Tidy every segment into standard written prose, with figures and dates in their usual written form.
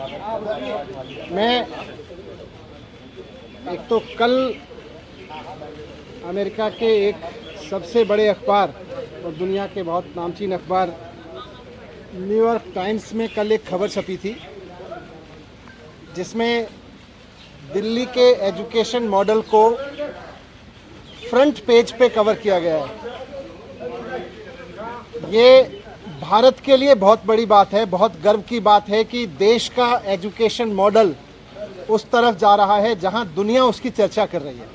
मैं एक तो कल अमेरिका के एक सबसे बड़े अखबार और दुनिया के बहुत नामचीन अखबार न्यूयॉर्क टाइम्स में कल एक खबर छपी थी जिसमें दिल्ली के एजुकेशन मॉडल को फ्रंट पेज पे कवर किया गया है। ये भारत के लिए बहुत बड़ी बात है, बहुत गर्व की बात है कि देश का एजुकेशन मॉडल उस तरफ जा रहा है जहां दुनिया उसकी चर्चा कर रही है।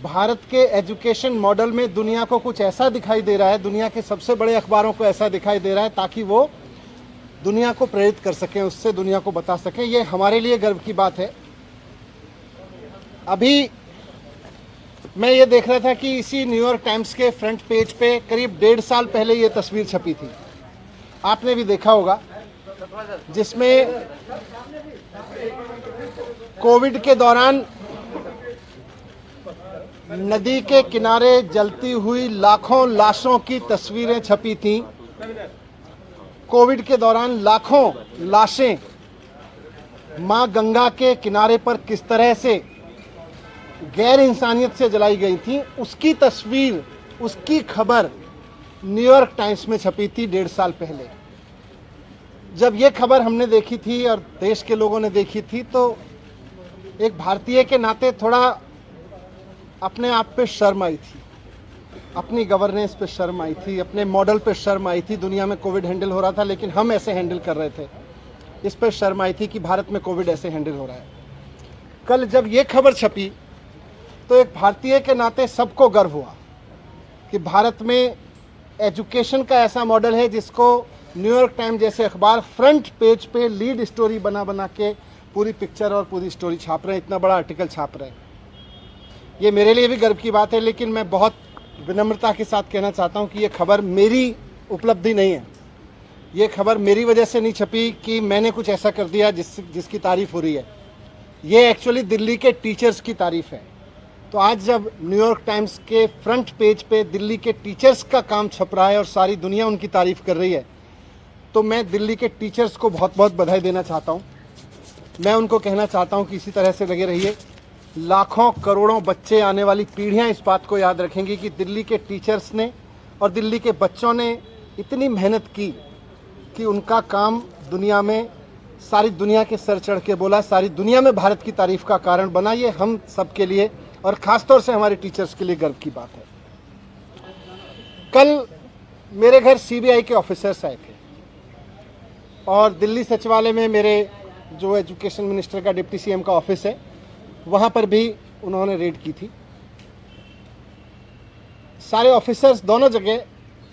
भारत के एजुकेशन मॉडल में दुनिया को कुछ ऐसा दिखाई दे रहा है, दुनिया के सबसे बड़े अखबारों को ऐसा दिखाई दे रहा है ताकि वो दुनिया को प्रेरित कर सकें, उससे दुनिया को बता सकें। ये हमारे लिए गर्व की बात है। अभी मैं ये देख रहा था कि इसी न्यूयॉर्क टाइम्स के फ्रंट पेज पे करीब 1.5 साल पहले ये तस्वीर छपी थी, आपने भी देखा होगा, जिसमें कोविड के दौरान नदी के किनारे जलती हुई लाखों लाशों की तस्वीरें छपी थीं। कोविड के दौरान लाखों लाशें मां गंगा के किनारे पर किस तरह से गैर इंसानियत से जलाई गई थी, उसकी तस्वीर, उसकी खबर न्यूयॉर्क टाइम्स में छपी थी 1.5 साल पहले। जब ये खबर हमने देखी थी और देश के लोगों ने देखी थी तो एक भारतीय के नाते थोड़ा अपने आप पे शर्म आई थी, अपनी गवर्नेंस पे शर्म आई थी, अपने मॉडल पे शर्म आई थी। दुनिया में कोविड हैंडल हो रहा था लेकिन हम ऐसे हैंडल कर रहे थे, इस पर शर्म आई थी कि भारत में कोविड ऐसे हैंडल हो रहा है। कल जब ये खबर छपी तो एक भारतीय के नाते सबको गर्व हुआ कि भारत में एजुकेशन का ऐसा मॉडल है जिसको न्यूयॉर्क टाइम्स जैसे अखबार फ्रंट पेज पे लीड स्टोरी बना बना के पूरी पिक्चर और पूरी स्टोरी छाप रहे हैं, इतना बड़ा आर्टिकल छाप रहे हैं। ये मेरे लिए भी गर्व की बात है, लेकिन मैं बहुत विनम्रता के साथ कहना चाहता हूँ कि ये खबर मेरी उपलब्धि नहीं है। ये खबर मेरी वजह से नहीं छपी कि मैंने कुछ ऐसा कर दिया जिसकी तारीफ हो रही है। ये एक्चुअली दिल्ली के टीचर्स की तारीफ है। तो आज जब न्यूयॉर्क टाइम्स के फ्रंट पेज पे दिल्ली के टीचर्स का काम छप रहा है और सारी दुनिया उनकी तारीफ कर रही है, तो मैं दिल्ली के टीचर्स को बहुत बहुत बधाई देना चाहता हूँ। मैं उनको कहना चाहता हूँ कि इसी तरह से लगे रहिए। लाखों करोड़ों बच्चे, आने वाली पीढ़ियाँ इस बात को याद रखेंगी कि दिल्ली के टीचर्स ने और दिल्ली के बच्चों ने इतनी मेहनत की कि उनका काम दुनिया में, सारी दुनिया के सर चढ़ के बोला, सारी दुनिया में भारत की तारीफ का कारण बना। ये हम सब के लिए और ख़ासतौर से हमारे टीचर्स के लिए गर्व की बात है। कल मेरे घर सीबीआई के ऑफिसर्स आए थे और दिल्ली सचिवालय में मेरे जो एजुकेशन मिनिस्टर का, डिप्टी सीएम का ऑफिस है, वहाँ पर भी उन्होंने रेड की थी। सारे ऑफिसर्स दोनों जगह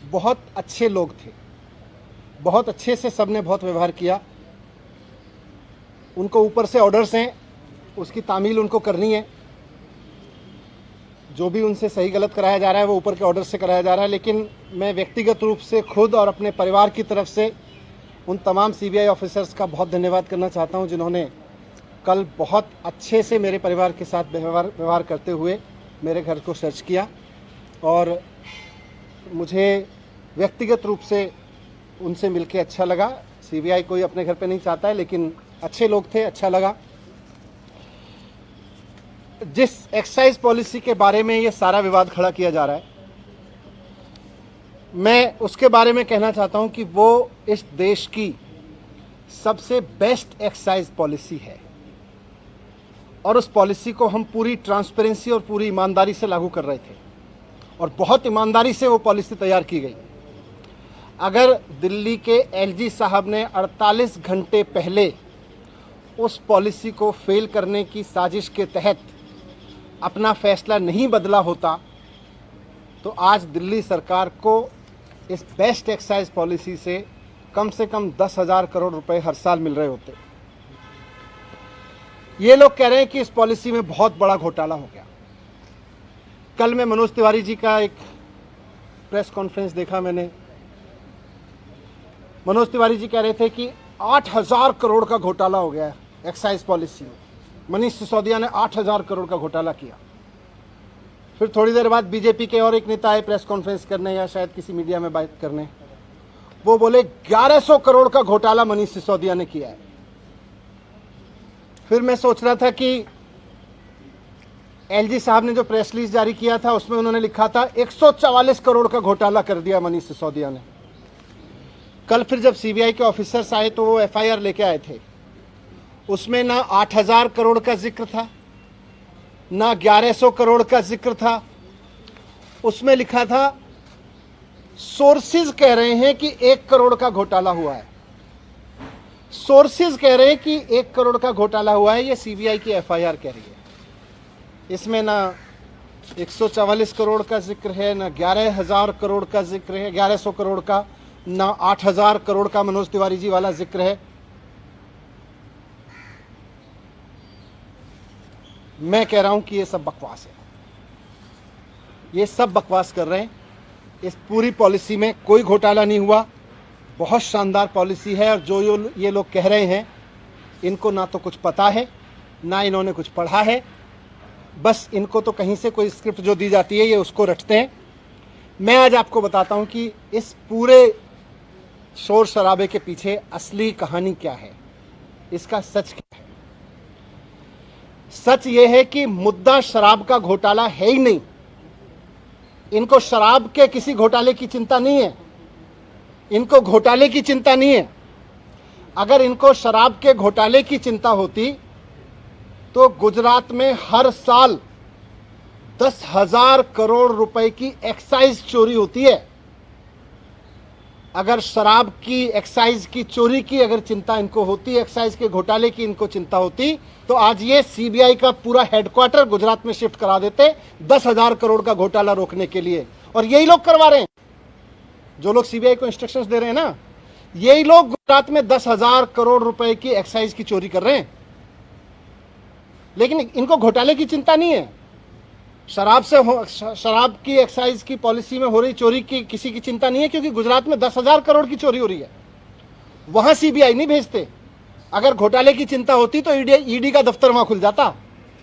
बहुत अच्छे लोग थे, बहुत अच्छे से सबने बहुत व्यवहार किया। उनको ऊपर से ऑर्डर्स हैं, उसकी तामील उनको करनी है। जो भी उनसे सही गलत कराया जा रहा है वो ऊपर के ऑर्डर से कराया जा रहा है। लेकिन मैं व्यक्तिगत रूप से खुद और अपने परिवार की तरफ से उन तमाम सीबीआई ऑफिसर्स का बहुत धन्यवाद करना चाहता हूं जिन्होंने कल बहुत अच्छे से मेरे परिवार के साथ व्यवहार करते हुए मेरे घर को सर्च किया। और मुझे व्यक्तिगत रूप से उनसे मिलके अच्छा लगा। सीबीआई कोई अपने घर पे नहीं चाहता है, लेकिन अच्छे लोग थे, अच्छा लगा। जिस एक्साइज पॉलिसी के बारे में ये सारा विवाद खड़ा किया जा रहा है, मैं उसके बारे में कहना चाहता हूं कि वो इस देश की सबसे बेस्ट एक्साइज पॉलिसी है और उस पॉलिसी को हम पूरी ट्रांसपेरेंसी और पूरी ईमानदारी से लागू कर रहे थे और बहुत ईमानदारी से वो पॉलिसी तैयार की गई। अगर दिल्ली के एलजी साहब ने 48 घंटे पहले उस पॉलिसी को फेल करने की साजिश के तहत अपना फैसला नहीं बदला होता तो आज दिल्ली सरकार को इस बेस्ट एक्साइज पॉलिसी से कम 10,000 करोड़ रुपए हर साल मिल रहे होते। ये लोग कह रहे हैं कि इस पॉलिसी में बहुत बड़ा घोटाला हो गया। कल मैं मनोज तिवारी जी का एक प्रेस कॉन्फ्रेंस देखा मैंने। मनोज तिवारी जी कह रहे थे कि 8,000 करोड़ का घोटाला हो गया है एक्साइज पॉलिसी में। मनीष सिसोदिया ने 8,000 करोड़ का घोटाला किया। फिर थोड़ी देर बाद बीजेपी के और एक नेता आए प्रेस कॉन्फ्रेंस करने या शायद किसी मीडिया में बात करने, वो बोले 1100 करोड़ का घोटाला मनीष सिसोदिया ने किया है। फिर मैं सोच रहा था कि एलजी साहब ने जो प्रेस रिलीज जारी किया था उसमें उन्होंने लिखा था 144 करोड़ का घोटाला कर दिया मनीष सिसोदिया ने। कल फिर जब सीबीआई के ऑफिसर्स आए तो वो एफआईआर लेके आए थे, उसमें ना 8000 करोड़ का जिक्र था, ना 1100 करोड़ का जिक्र था। उसमें लिखा था सोर्सेज कह रहे हैं कि 1 करोड़ का घोटाला हुआ है। सोर्सेज कह रहे हैं कि 1 करोड़ का घोटाला हुआ है, ये सीबीआई की एफआईआर कह रही है। इसमें ना 144 करोड़ का जिक्र है, ना 11,000 करोड़ का जिक्र है, 1100 करोड़ का, ना 8000 करोड़ का मनोज तिवारी जी वाला जिक्र है। मैं कह रहा हूं कि ये सब बकवास है, ये सब बकवास कर रहे हैं। इस पूरी पॉलिसी में कोई घोटाला नहीं हुआ, बहुत शानदार पॉलिसी है। और जो ये लोग कह रहे हैं इनको ना तो कुछ पता है, ना इन्होंने कुछ पढ़ा है, बस इनको तो कहीं से कोई स्क्रिप्ट जो दी जाती है ये उसको रटते हैं। मैं आज आपको बताता हूं कि इस पूरे शोर शराबे के पीछे असली कहानी क्या है, इसका सच क्या है। सच ये है कि मुद्दा शराब का घोटाला है ही नहीं। इनको शराब के किसी घोटाले की चिंता नहीं है, इनको घोटाले की चिंता नहीं है। अगर इनको शराब के घोटाले की चिंता होती तो गुजरात में हर साल 10,000 करोड़ रुपए की एक्साइज चोरी होती है। अगर शराब की एक्साइज की चोरी की अगर चिंता इनको होती, एक्साइज के घोटाले की इनको चिंता होती, तो आज ये सीबीआई का पूरा हेडक्वार्टर गुजरात में शिफ्ट करा देते 10,000 करोड़ का घोटाला रोकने के लिए। और यही लोग करवा रहे हैं, जो लोग सीबीआई को इंस्ट्रक्शंस दे रहे हैं ना, यही लोग गुजरात में 10,000 करोड़ रुपए की एक्साइज की चोरी कर रहे हैं। लेकिन इनको घोटाले की चिंता नहीं है, शराब की एक्साइज की पॉलिसी में हो रही चोरी की किसी की चिंता नहीं है, क्योंकि गुजरात में 10,000 करोड़ की चोरी हो रही है, वहां सीबीआई नहीं भेजते। अगर घोटाले की चिंता होती तो ईडी का दफ्तर वहां खुल जाता,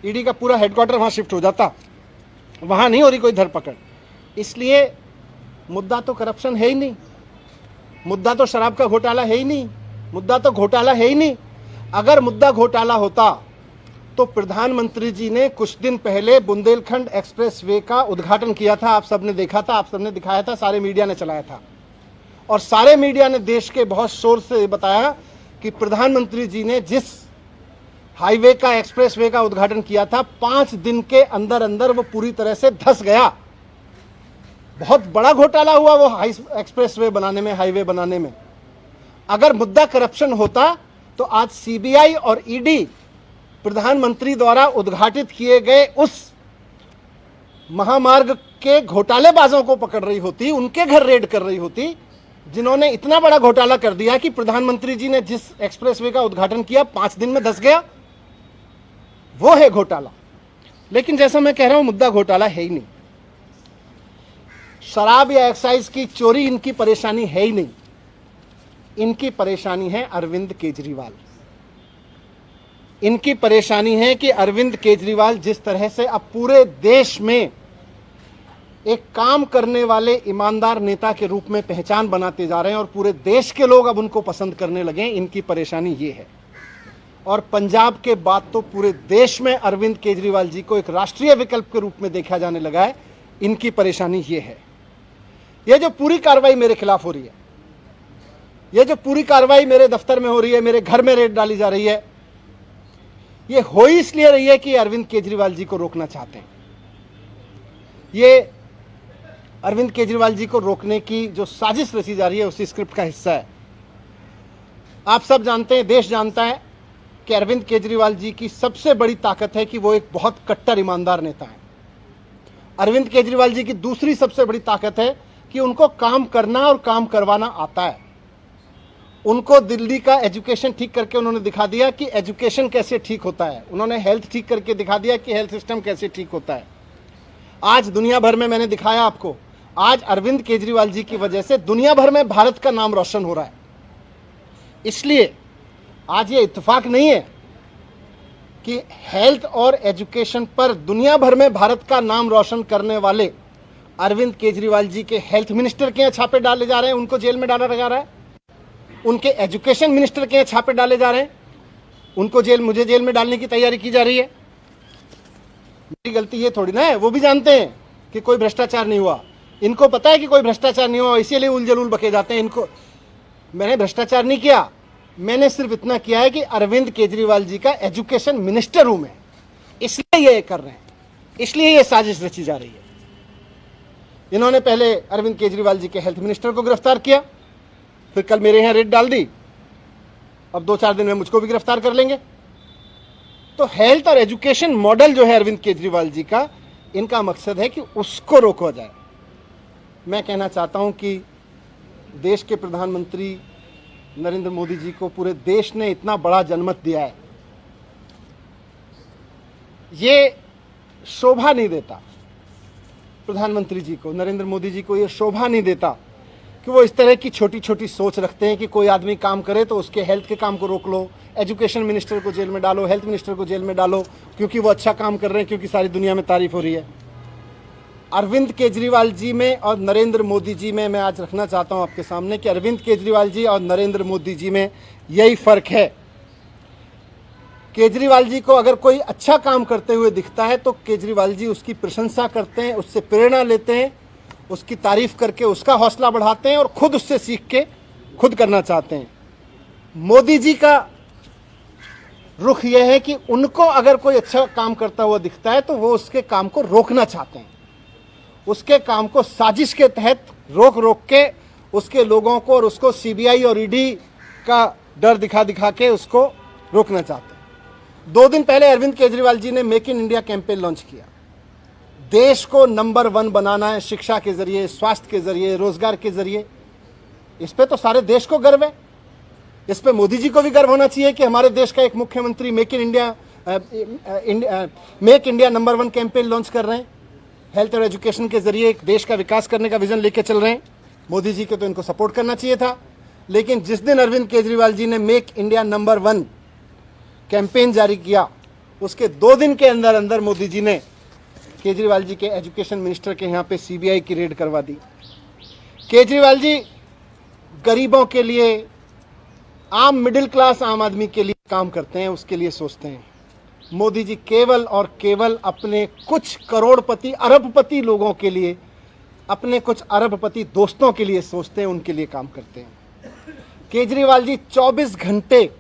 ईडी का पूरा हेडक्वार्टर वहां शिफ्ट हो जाता, वहां नहीं हो रही कोई धरपकड़। इसलिए मुद्दा तो करप्शन है ही नहीं, मुद्दा तो शराब का घोटाला है ही नहीं, मुद्दा तो घोटाला है ही नहीं। अगर मुद्दा घोटाला होता तो प्रधानमंत्री जी ने कुछ दिन पहले बुंदेलखंड एक्सप्रेसवे का उद्घाटन किया था। आप सबने देखा था, आप सबने दिखाया था, सारे मीडिया ने चलाया था, और सारे मीडिया ने देश के बहुत शोर से बताया कि प्रधानमंत्री जी ने जिस हाईवे का, एक्सप्रेसवे का उद्घाटन किया था, 5 दिन के अंदर अंदर वो पूरी तरह से धंस गया। बहुत बड़ा घोटाला हुआ वो एक्सप्रेसवे बनाने में, हाईवे बनाने में। अगर मुद्दा करप्शन होता तो आज सीबीआई और ईडी प्रधानमंत्री द्वारा उद्घाटित किए गए उस महामार्ग के घोटालेबाजों को पकड़ रही होती, उनके घर रेड कर रही होती, जिन्होंने इतना बड़ा घोटाला कर दिया कि प्रधानमंत्री जी ने जिस एक्सप्रेसवे का उद्घाटन किया 5 दिन में धंस गया। वो है घोटाला। लेकिन जैसा मैं कह रहा हूं, मुद्दा घोटाला है ही नहीं। शराब या एक्साइज की चोरी इनकी परेशानी है ही नहीं, इनकी परेशानी है अरविंद केजरीवाल। इनकी परेशानी है कि अरविंद केजरीवाल जिस तरह से अब पूरे देश में एक काम करने वाले ईमानदार नेता के रूप में पहचान बनाते जा रहे हैं और पूरे देश के लोग अब उनको पसंद करने लगे हैं, इनकी परेशानी ये है। और पंजाब के बाद तो पूरे देश में अरविंद केजरीवाल जी को एक राष्ट्रीय विकल्प के रूप में देखा जाने लगा है, इनकी परेशानी ये है। ये जो पूरी कार्रवाई मेरे खिलाफ हो रही है, ये जो पूरी कार्रवाई मेरे दफ्तर में हो रही है, मेरे घर में रेड डाली जा रही है, ये हो ही इसलिए रही है कि अरविंद केजरीवाल जी को रोकना चाहते हैं। ये अरविंद केजरीवाल जी को रोकने की जो साजिश रची जा रही है उसी स्क्रिप्ट का हिस्सा है। आप सब जानते हैं, देश जानता है कि अरविंद केजरीवाल जी की सबसे बड़ी ताकत है कि वो एक बहुत कट्टर ईमानदार नेता है। अरविंद केजरीवाल जी की दूसरी सबसे बड़ी ताकत है कि उनको काम करना और काम करवाना आता है। उनको दिल्ली का एजुकेशन ठीक करके उन्होंने दिखा दिया कि एजुकेशन कैसे ठीक होता है, उन्होंने हेल्थ ठीक करके दिखा दिया कि हेल्थ सिस्टम कैसे ठीक होता है। आज दुनिया भर में मैंने दिखाया आपको, आज अरविंद केजरीवाल जी की वजह से दुनिया भर में भारत का नाम रोशन हो रहा है। इसलिए आज ये इत्तेफाक नहीं है कि हेल्थ और एजुकेशन पर दुनिया भर में भारत का नाम रोशन करने वाले अरविंद केजरीवाल जी के हेल्थ मिनिस्टर के यहाँ छापे डाले जा रहे हैं, उनको जेल में डाला जा रहा है। उनके एजुकेशन मिनिस्टर के यहाँ छापे डाले जा रहे हैं। उनको जेल, मुझे जेल में डालने की तैयारी की जा रही है। मेरी गलती ये थोड़ी ना है, वो भी जानते हैं कि कोई भ्रष्टाचार नहीं हुआ। इनको पता है कि कोई भ्रष्टाचार नहीं हुआ, इसीलिए उलझुल बके जाते हैं। इनको, मैंने भ्रष्टाचार नहीं किया, मैंने सिर्फ इतना किया है कि अरविंद केजरीवाल जी का एजुकेशन मिनिस्टर हूं मैं, इसलिए ये कर रहे हैं, इसलिए ये साजिश रची जा रही है। इन्होंने पहले अरविंद केजरीवाल जी के हेल्थ मिनिस्टर को गिरफ्तार किया, फिर कल मेरे यहां रेड डाल दी, अब 2-4 दिन में मुझको भी गिरफ्तार कर लेंगे। तो हेल्थ और एजुकेशन मॉडल जो है अरविंद केजरीवाल जी का, इनका मकसद है कि उसको रोका जाए। मैं कहना चाहता हूं कि देश के प्रधानमंत्री नरेंद्र मोदी जी को पूरे देश ने इतना बड़ा जनमत दिया है, ये शोभा नहीं देता प्रधानमंत्री जी को, नरेंद्र मोदी जी को ये शोभा नहीं देता कि वो इस तरह की छोटी छोटी सोच रखते हैं कि कोई आदमी काम करे तो उसके हेल्थ के काम को रोक लो, एजुकेशन मिनिस्टर को जेल में डालो, हेल्थ मिनिस्टर को जेल में डालो, क्योंकि वो अच्छा काम कर रहे हैं, क्योंकि सारी दुनिया में तारीफ हो रही है। अरविंद केजरीवाल जी में और नरेंद्र मोदी जी में मैं आज रखना चाहता हूं आपके सामने कि अरविंद केजरीवाल जी और नरेंद्र मोदी जी में यही फर्क है। केजरीवाल जी को अगर कोई अच्छा काम करते हुए दिखता है तो केजरीवाल जी उसकी प्रशंसा करते हैं, उससे प्रेरणा लेते हैं, उसकी तारीफ करके उसका हौसला बढ़ाते हैं और खुद उससे सीख के खुद करना चाहते हैं। मोदी जी का रुख यह है कि उनको अगर कोई अच्छा काम करता हुआ दिखता है तो वो उसके काम को रोकना चाहते हैं, उसके काम को साजिश के तहत रोक रोक के उसके लोगों को और उसको सीबीआई और ईडी का डर दिखा दिखा के उसको रोकना चाहते हैं। 2 दिन पहले अरविंद केजरीवाल जी ने make in India campaign launch किया। देश को नंबर 1 बनाना है, शिक्षा के जरिए, स्वास्थ्य के जरिए, रोजगार के जरिए। इस पे तो सारे देश को गर्व है, इस पे मोदी जी को भी गर्व होना चाहिए कि हमारे देश का एक मुख्यमंत्री make India number 1 campaign launch कर रहे हैं। हेल्थ और एजुकेशन के जरिए एक देश का विकास करने का विजन लेके चल रहे हैं। मोदी जी के तो इनको सपोर्ट करना चाहिए था, लेकिन जिस दिन अरविंद केजरीवाल जी ने मेक इंडिया नंबर 1 कैंपेन जारी किया, उसके 2 दिन के अंदर अंदर मोदी जी ने केजरीवाल जी के एजुकेशन मिनिस्टर के यहाँ पे सीबीआई की रेड करवा दी। केजरीवाल जी गरीबों के लिए, आम मिडिल क्लास आम आदमी के लिए काम करते हैं, उसके लिए सोचते हैं। मोदी जी केवल और केवल अपने कुछ करोड़पति अरबपति लोगों के लिए, अपने कुछ अरबपति दोस्तों के लिए सोचते हैं, उनके लिए काम करते हैं। केजरीवाल जी 24 घंटे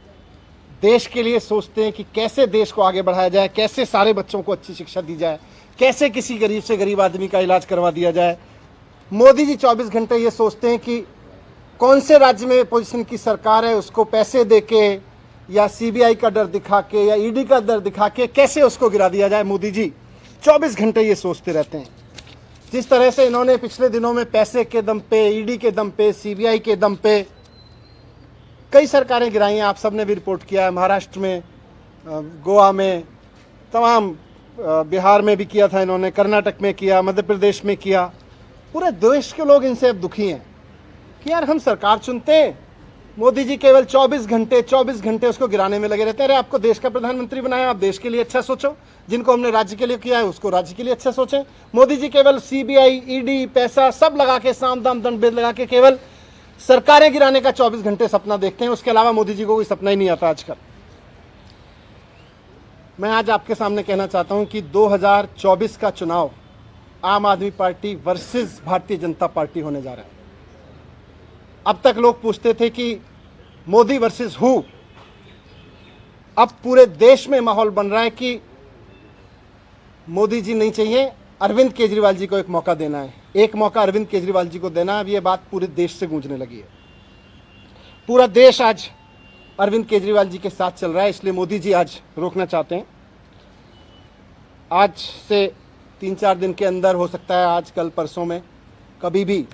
देश के लिए सोचते हैं कि कैसे देश को आगे बढ़ाया जाए, कैसे सारे बच्चों को अच्छी शिक्षा दी जाए, कैसे किसी गरीब से गरीब आदमी का इलाज करवा दिया जाए। मोदी जी 24 घंटे ये सोचते हैं कि कौन से राज्य में पोजीशन की सरकार है, उसको पैसे देके या सीबीआई का डर दिखा के या ईडी का डर दिखा के कैसे उसको गिरा दिया जाए। मोदी जी 24 घंटे ये सोचते रहते हैं। जिस तरह से इन्होंने पिछले दिनों में पैसे के दम पे, ईडी के दम पे, सीबीआई के दम पे कई सरकारें गिराई हैं, आप सबने भी रिपोर्ट किया है। महाराष्ट्र में, गोवा में, तमाम बिहार में भी किया था इन्होंने, कर्नाटक में किया, मध्य प्रदेश में किया। पूरे देश के लोग इनसे अब दुखी हैं कि यार हम सरकार चुनते हैं, मोदी जी केवल 24 घंटे उसको गिराने में लगे रहते हैं। अरे आपको देश का प्रधानमंत्री बनाया, आप देश के लिए अच्छा सोचो, जिनको हमने राज्य के लिए किया है उसको राज्य के लिए अच्छा सोचें। मोदी जी केवल सीबीआई, ईडी, पैसा सब लगा के, साम दाम दंड भेद लगा के केवल सरकारें गिराने का 24 घंटे सपना देखते हैं। उसके अलावा मोदी जी को कोई सपना ही नहीं आता आजकल। मैं आज आपके सामने कहना चाहता हूं कि 2024 का चुनाव आम आदमी party versus Bharatiya Janata party होने जा रहा है। अब तक लोग पूछते थे कि मोदी वर्सेस हु, अब पूरे देश में माहौल बन रहा है कि मोदी जी नहीं चाहिए, अरविंद केजरीवाल जी को एक मौका देना है, एक मौका अरविंद केजरीवाल जी को देना है। अब ये बात पूरे देश से गूंजने लगी है। पूरा देश आज अरविंद केजरीवाल जी के साथ चल रहा है, इसलिए मोदी जी आज रोकना चाहते हैं। आज से 3-4 दिन के अंदर, हो सकता है आज कल परसों में, कभी भी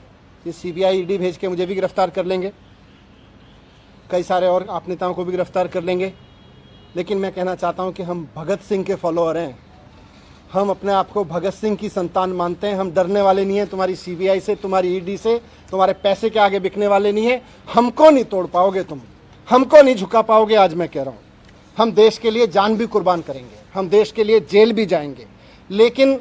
ये सीबीआई ईडी भेज के मुझे भी गिरफ्तार कर लेंगे, कई सारे और आप नेताओं को भी गिरफ्तार कर लेंगे। लेकिन मैं कहना चाहता हूं कि हम भगत सिंह के फॉलोअर हैं, हम अपने आप को भगत सिंह की संतान मानते हैं। हम डरने वाले नहीं हैं तुम्हारी सीबीआई से, तुम्हारी ईडी से, तुम्हारे पैसे के आगे बिकने वाले नहीं हैं। हमको नहीं तोड़ पाओगे तुम, हमको नहीं झुका पाओगे। आज मैं कह रहा हूं, हम देश के लिए जान भी कुर्बान करेंगे, हम देश के लिए जेल भी जाएंगे, लेकिन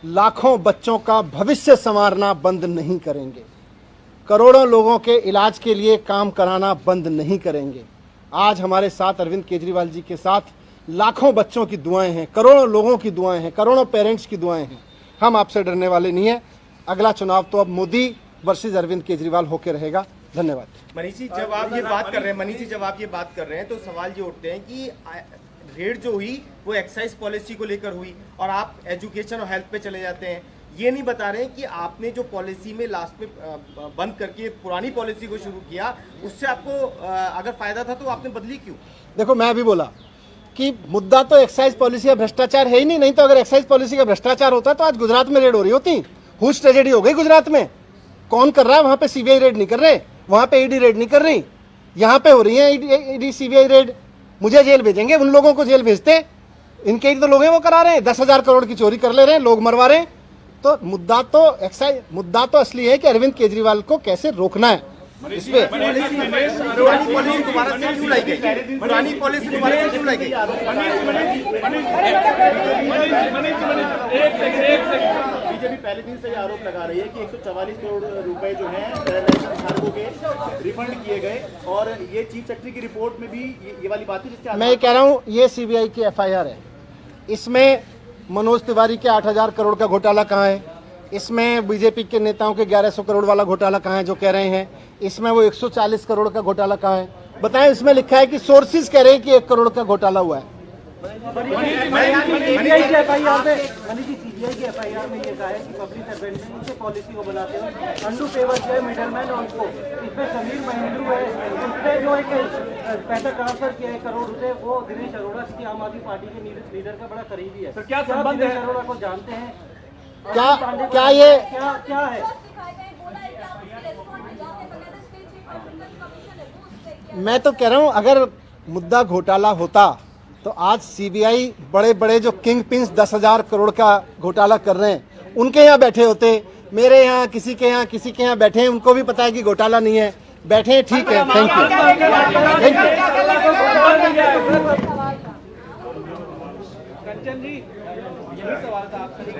लाखों बच्चों का भविष्य संवारना बंद नहीं करेंगे, करोड़ों लोगों के इलाज के लिए काम कराना बंद नहीं करेंगे। आज हमारे साथ अरविंद केजरीवाल जी के साथ लाखों बच्चों की दुआएं हैं, करोड़ों लोगों की दुआएं हैं, करोड़ों पेरेंट्स की दुआएं हैं। हम आपसे डरने वाले नहीं हैं। अगला चुनाव तो अब मोदी वर्सेस अरविंद केजरीवाल होकर रहेगा। धन्यवाद। मनीष जी, जब आप ये बात कर रहे हैं तो सवाल ये उठते हैं कि रेड जो हुई वो एक्साइज पॉलिसी को लेकर हुई और आप एजुकेशन और हेल्थ पे चले जाते हैं। ये नहीं बता रहे हैं कि आपने जो पॉलिसी में लास्ट में बंद करके पुरानी पॉलिसी को शुरू किया, उससे आपको अगर फायदा था तो आपने बदली क्यों? देखो, मैं अभी बोला कि मुद्दा तो एक्साइज पॉलिसी का भ्रष्टाचार है ही नहीं तो अगर एक्साइज पॉलिसी का भ्रष्टाचार होता तो आज गुजरात में रेड हो रही होती। हुज ट्रेजेडी हो गई गुजरात में। कौन कर रहा है? वहां पे सीबीआई रेड नहीं कर रहे, वहां पे ईडी रेड नहीं कर रही, यहाँ पे हो रही है ईडी सीबीआई रेड। मुझे जेल भेजेंगे, उन लोगों को जेल भेजते। इनके ही तो लोग हैं वो करा रहे हैं, 10,000 करोड़ की चोरी कर ले रहे हैं, लोग मरवा रहे हैं। तो मुद्दा तो असली है कि अरविंद केजरीवाल को कैसे रोकना है। इस पे पुरानी पॉलिसी दोबारा से क्यों लाई गई? बीजेपी पहले दिन से ये आरोप लगा रही है कि 144 करोड़ रुपए जो हैं राशन धारकों के रिफंड किए गए और ये चीफ सेक्रेटरी की रिपोर्ट में भी ये वाली बात है, जिसके मैं ये कह रहा हूँ ये सीबीआई की एफआईआर है। इसमें मनोज तिवारी के 8,000 करोड़ का घोटाला कहाँ है? इसमें बीजेपी के नेताओं के 1100 करोड़ वाला घोटाला कहाँ है जो कह रहे हैं? इसमें वो 140 करोड़ का घोटाला कहाँ है? बताएं। इसमें लिखा है कि सोर्सेज कह रहे हैं कि 1 करोड़ का घोटाला हुआ है। सीबीआई की एफआईआर में ये कहा है कि पब्लिक सर्वेंट ने इनसे पॉलिसी को बनाते हैं अंडू फेवर जो है मिडलमैन और उनको इसमें समीर महेंद्रू है, उसने जो एक पैसा ट्रांसफर किया 1 करोड़ रुपए, वो दिनेश अरोड़ा की आम आदमी पार्टी के लीडर का बड़ा करीबी है। तो क्या संबंध है? अरोड़ा को जानते हैं? क्या ये क्या है? मैं तो कह रहा हूं अगर मुद्दा घोटाला होता तो आज सीबीआई बड़े बड़े जो किंग पिंस 10,000 करोड़ का घोटाला कर रहे हैं उनके यहाँ बैठे होते। मेरे यहाँ किसी के यहाँ बैठे हैं, उनको भी पता है कि घोटाला नहीं है, बैठे हैं, ठीक है। थैंक कंचन जी, यही सवाल था आपसे।